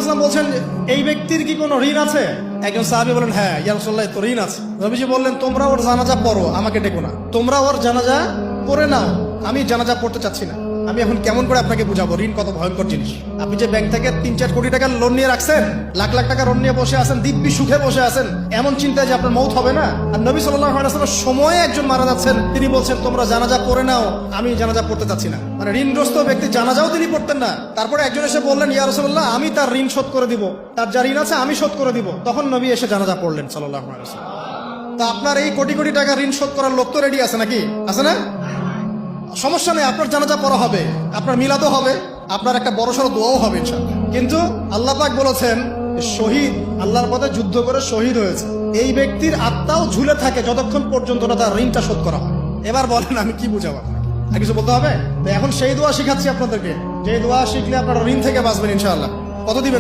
সাল্লাল্লাহু আলাইহি ওয়াসাল্লাম বলছেন, এই ব্যক্তির কি কোনো ঋণ আছে? একজন সাহাবী বলেন, হ্যাঁ ইয়া রাসূলুল্লাহ, তো ঋণ আছে। নবীজি বললেন, তোমরা ওর জানাজা পড়ো, আমাকে ডেকো না। তোমরা ওর জানাজা পড়ে নাও, আমি জানাজা পড়তে চাচ্ছি না। আমি এখন কেমন করে আপনাকে বুঝাবো ঋণ কত ভয়ঙ্কর জিনিস। আপনি যে ব্যাংক থেকে 3-4 কোটি টাকার লোন নিয়ে রাখছেন, লাখ লাখ টাকা লোন নিয়ে বসে আছেন, দিব্যি সুখে বসে আছেন, এমন চিন্তায় যে আপনার মৌত হবে না। আর নবী সাল্লাল্লাহু আলাইহি ওয়াসাল্লাম সময়ে একজন মারা যাচ্ছেন, তিনি বলছেন তোমরা জানাজা পড়ে নাও, আমি জানাজা পড়তে চাচ্ছি না। মানে ঋণগ্রস্ত ব্যক্তি জানাজাও তিনি পড়তেন না। তারপরে একজন এসে বললেন, ইয়া রাসূলুল্লাহ, আমি তার ঋণ শোধ করে দিব, তার যা ঋণ আছে আমি শোধ করে দিব। তখন নবী এসে জানাজা পড়লেন সাল্লাল্লাহু আলাইহি ওয়াসাল্লাম। তা আপনার এই কোটি কোটি টাকা ঋণ শোধ করার লোক তো রেডি আছে নাকি? আছে না? সমস্যা নেই, আপনার জানাজা পড়া হবে, আপনার মিলাদও হবে, আপনার একটা বড়সড় দোয়াও হবে ইনশাআল্লাহ। কিন্তু আল্লাহ পাক বলেছেন, শহীদ আল্লাহর পথে যুদ্ধ করে শহীদ হয়েছে, এই ব্যক্তির আত্মাও ঝুলে থাকে যতক্ষণ পর্যন্ত না তার ঋণটা শোধ করা হয়। এবার বলেন আমি কি বুঝাবো আপনাকে? আর কিছু বলতে হবে? তো এখন সেই দোয়া শিখাচ্ছি আপনাদেরকে, যে দোয়া শিখলে আপনারা ঋণ থেকে বাঁচবেন ইনশাআল্লাহ। কত দিবেন?